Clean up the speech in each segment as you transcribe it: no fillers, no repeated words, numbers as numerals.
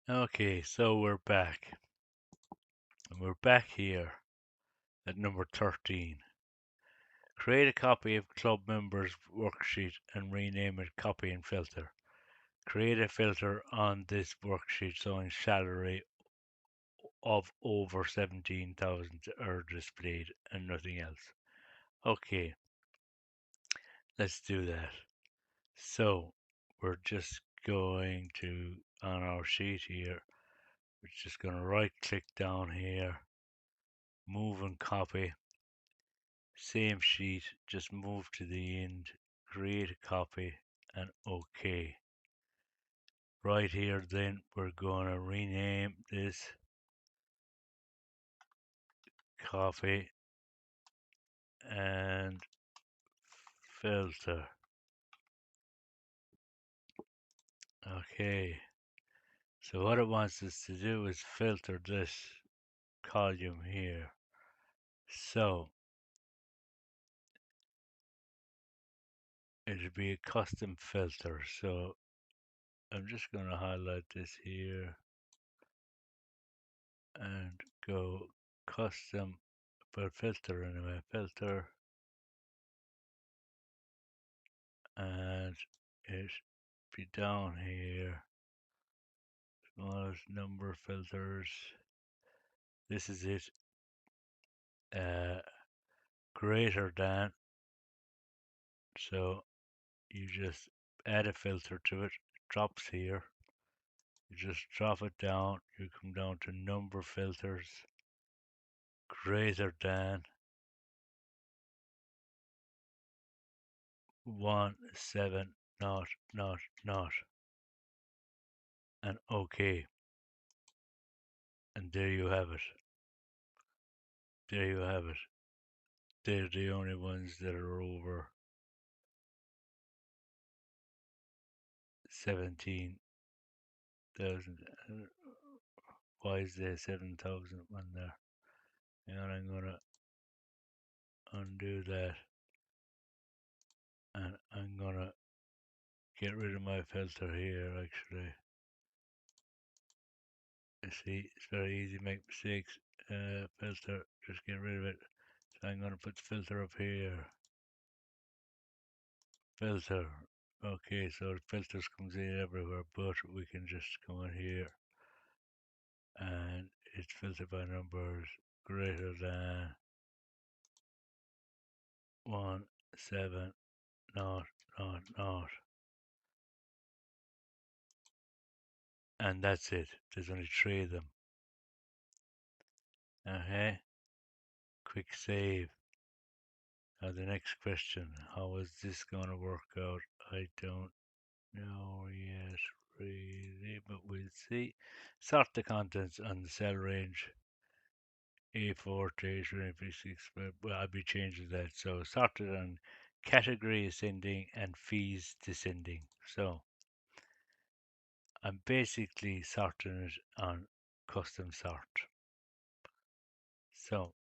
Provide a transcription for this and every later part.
Okay, so we're back. And we're back here at number 13. Create a copy of club members worksheet and rename it copy and filter. Create a filter on this worksheet showing salary of over 17,000 are displayed and nothing else. Okay, let's do that. So we're just going to, on our sheet here, we're just going to right click down here, move and copy. Same sheet, just move to the end, create a copy, and OK. Right here, then we're going to rename this copy and filter. OK. So what it wants us to do is filter this column here. So it'll be a custom filter. So I'm just going to highlight this here and go custom, but filter anyway, filter, and it be down here. Smallest number filters. This is it. Uh, Greater than. So you just add a filter to it. It drops here. You just drop it down. You come down to number filters. Greater than 1700, and OK. And there you have it. There you have it. They're the only ones that are over 17,000. Why is there 7,000 one there? And I'm gonna undo that, and I'm gonna get rid of my filter here actually. You see, it's very easy to make mistakes. Filter, just get rid of it. So I'm gonna put the filter up here. Filter. Okay, so the filters comes in everywhere, but we can just come in here and it's filtered by numbers greater than 1700, and that's it. There's only three of them. Okay, quick save. Now the next question, how is this going to work out? I don't know yet really, but we'll see. Sort the contents on the cell range A4 to A356, but well, I'll be changing that. So sorted on category ascending and fees descending. So I'm basically sorting it on custom sort. So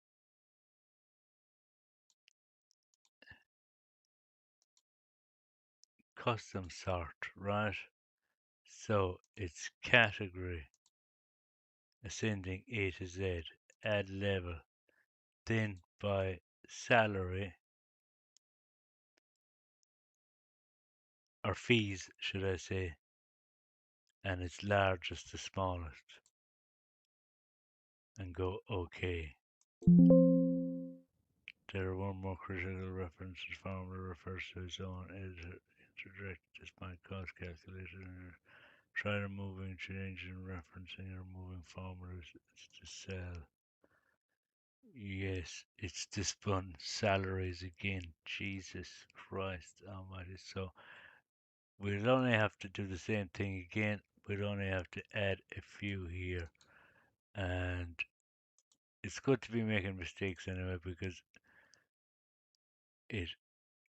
custom sort, right? So it's category ascending A to Z, add level, then by salary or fees, should I say, and it's largest to smallest, and go OK. There are one more critical reference. The formula refers to its own editor. Interject this by cost calculator. Try removing, changing, referencing, or removing formulas. It's to sell. Yes, it's this one. Salaries again. Jesus Christ Almighty. So we'll only have to do the same thing again. We'll only have to add a few here. And it's good to be making mistakes anyway because it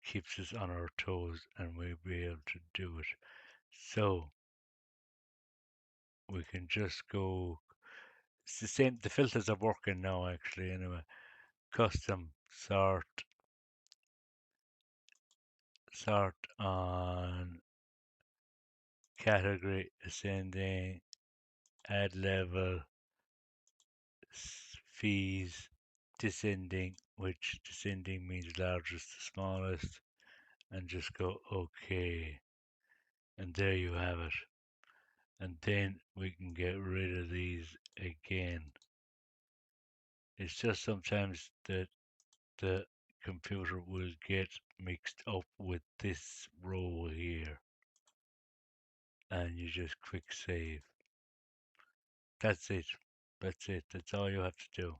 keeps us on our toes and we'll be able to do it. So we can just go. It's the same. The filters are working now actually anyway. Custom sort on category ascending add level, fees, descending, which descending means largest to smallest, and just go OK. And there you have it. And then we can get rid of these again. It's just sometimes that the computer will get mixed up with this row here, and you just quick save. That's it. That's it. That's all you have to do.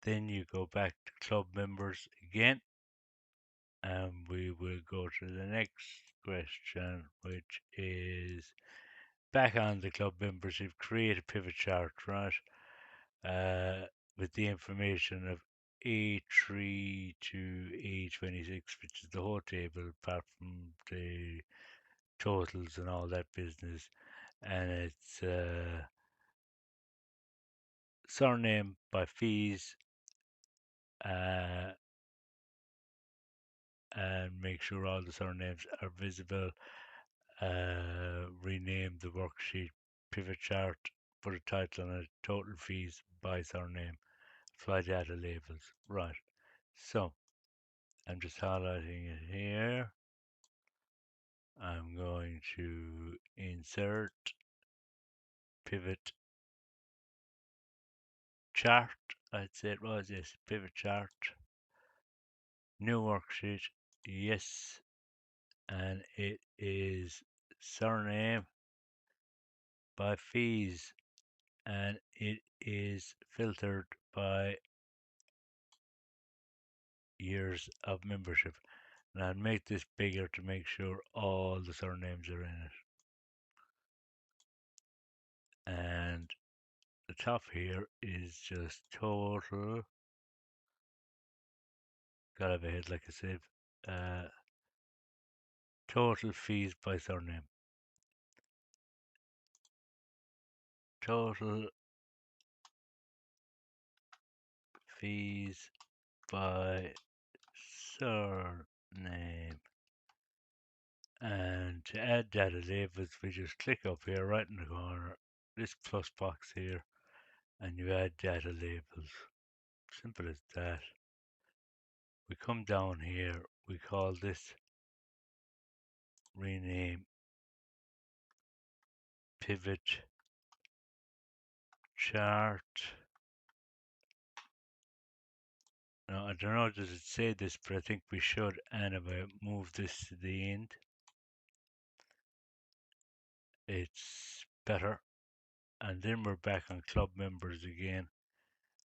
Then you go back to club members again, and we will go to the next question, which is back on the club membership, create a pivot chart, right? With the information of A3 to A26, which is the whole table apart from the totals and all that business. And it's surname by fees, uh, and make sure all the surnames are visible. Rename the worksheet pivot chart, put a title on it, total fees by surname, apply data labels. Right. So I'm just highlighting it here. I'm going to insert pivot chart. I'd say it was, yes, pivot chart. New worksheet, yes, and it is surname by fees, and it is filtered by years of membership. And I'll make this bigger to make sure all the surnames are in it. And the top here is just total. Gotta have a head like a sieve. Uh, Total fees by surname. Total fees by surname. And to add data labels, we just click up here right in the corner, this plus box here, and you add data labels. Simple as that. We come down here, we call this rename pivot chart. Now, I don't know, does it say this, but I think we should anyway move this to the end. It's better. And then we're back on club members again,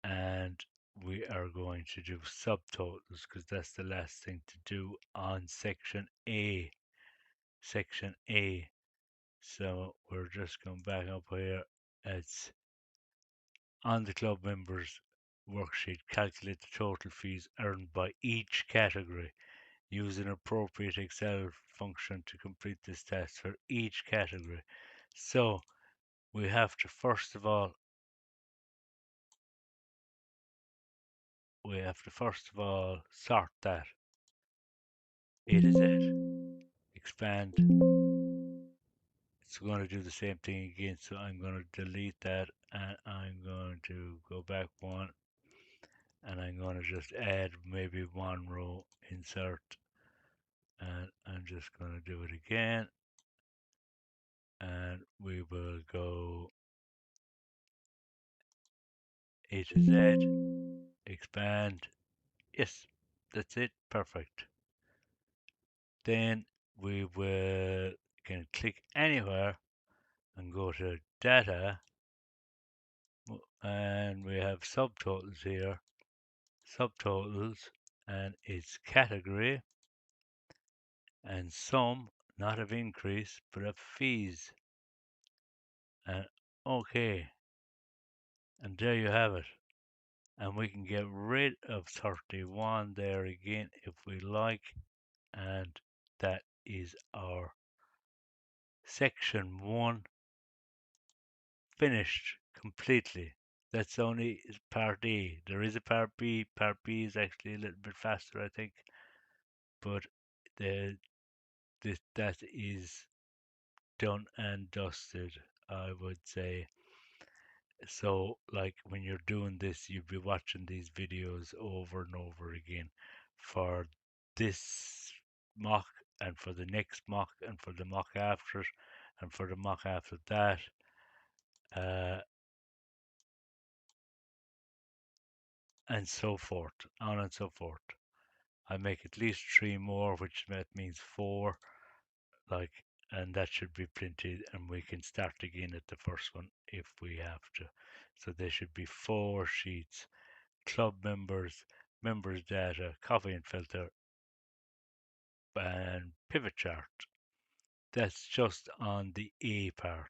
and we are going to do subtotals because that's the last thing to do on section A. Section A. So we're just going back up here. It's on the club members worksheet. Calculate the total fees earned by each category. Use an appropriate Excel function to complete this task for each category. So we have to first of all sort that A to Z, expand. It's going to do the same thing again, so I'm going to delete that and I'm going to go back one and I'm going to just add maybe one row, insert, and I'm just going to do it again, and we will go A to Z, expand. Yes, that's it, perfect. Then we will can click anywhere and go to data, and we have subtotals here, subtotals, and its category and sum, not of increase but of fees, and okay, and there you have it. And we can get rid of 31 there again if we like, and that is our section 1 finished completely. That's only part A. There is a part B. Part B is actually a little bit faster, I think, but the that is done and dusted. I would say. So, like when you're doing this, you'd be watching these videos over and over again for this mock and for the next mock and for the mock after it and for the mock after that. Uh, and so forth, on and so forth. I make at least three more, which means four, like, and that should be printed, and we can start again at the first one if we have to. So there should be four sheets: club members, members data, copy and filter, and pivot chart. That's just on the A part.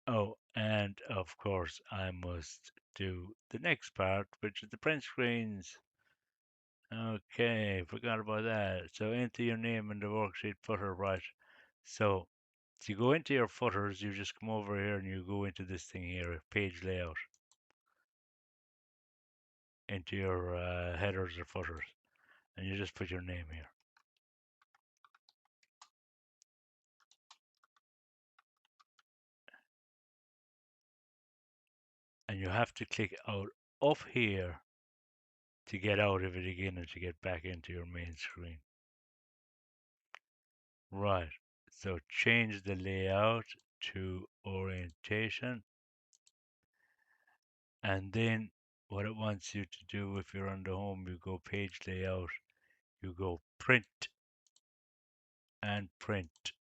Oh, and of course, I must do the next part, which is the print screens. Okay, forgot about that. So enter your name in the worksheet footer, right? So to go into your footers, you just come over here and you go into this thing here, page layout, into your headers or footers, and you just put your name here. And you have to click out up here to get out of it again and to get back into your main screen. Right, so change the layout to orientation, and then what it wants you to do, if you're on the home, you go page layout, you go print and print,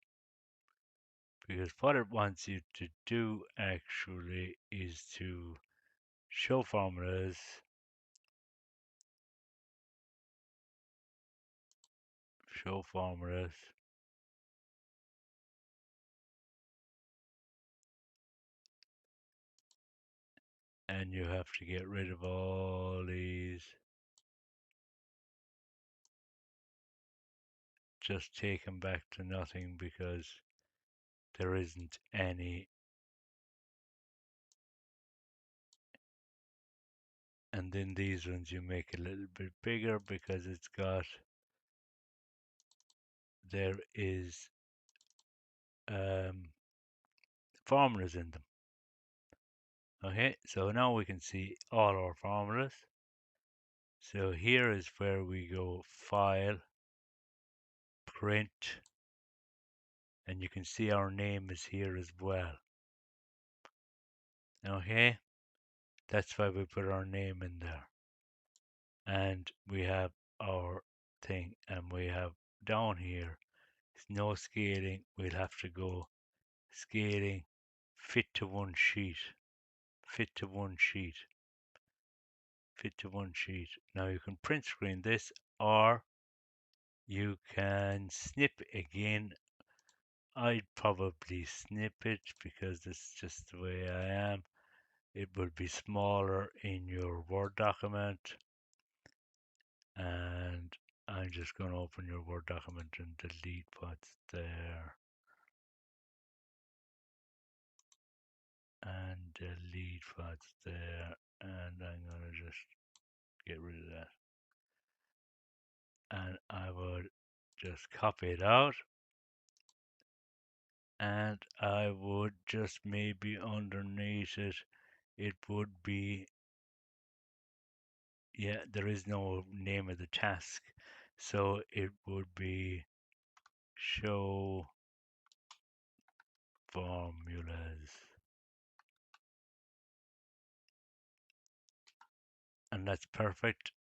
because what it wants you to do actually is to show formulas, show formulas, and you have to get rid of all these. Just take them back to nothing because there isn't any. And then these ones you make a little bit bigger because it's got, there is formulas in them. Okay, so now we can see all our formulas. So here is where we go file, print, and you can see our name is here as well. Okay, that's why we put our name in there. And we have our thing, and we have down here, no scaling, we'll have to go scaling, fit to one sheet, fit to one sheet, fit to one sheet. Now you can print screen this, or you can snip again. I'd probably snip it because this is just the way I am. It will be smaller in your Word document, and I'm just going to open your Word document and delete what's there, and delete what's there, and I'm going to just get rid of that. And I would just copy it out, and I would just maybe underneath it, it would be, yeah, there is no name of the task, so it would be show formulas, and that's perfect.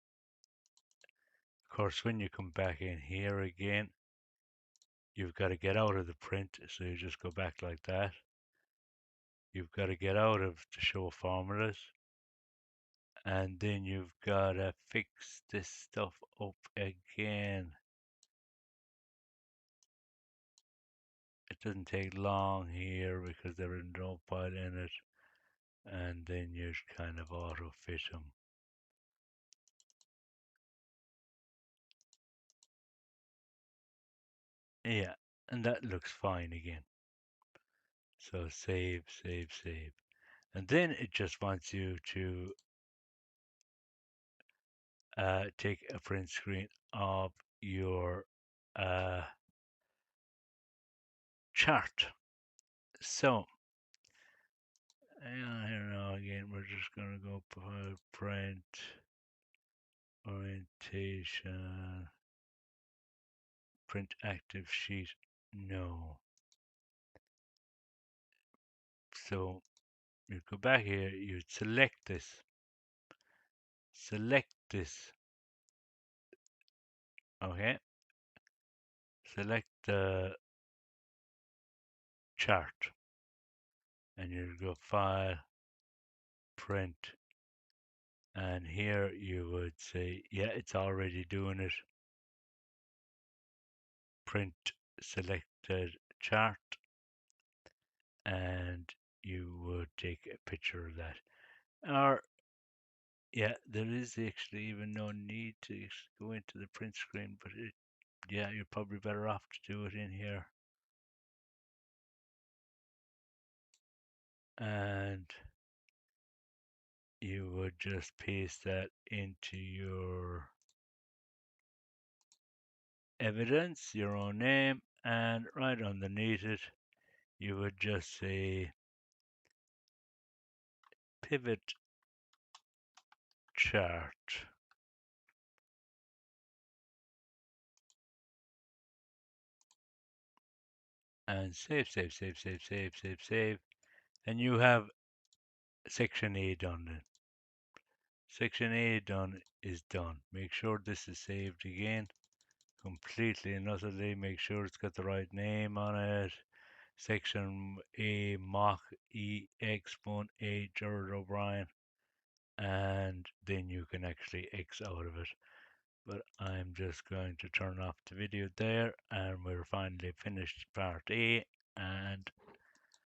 Of course, when you come back in here again, you've got to get out of the print, so you just go back like that. You've got to get out of the show formulas, and then you've got to fix this stuff up again. It doesn't take long here because there is no file in it, and then you kind of auto fit them. Yeah, and that looks fine again. So save, save, save. And then it just wants you to take a print screen of your chart. So here now again, we're just gonna go print orientation, print active sheet. No. So you go back here, you select this, okay? Select the chart, and you go File, Print, and here you would say, yeah, it's already doing it. Print selected chart, and you would take a picture of that. Or yeah, there is actually even no need to go into the print screen, but yeah, you're probably better off to do it in here. And you would just paste that into your evidence, your own name, and right underneath it, you would just say pivot chart. And save. And you have section A done then. Section A done is done. Make sure this is saved again completely and utterly. Make sure it's got the right name on it. Section A mock EX1 A Gerard O'Brien, and then you can actually X out of it. But I'm just going to turn off the video there, and we're finally finished part A, and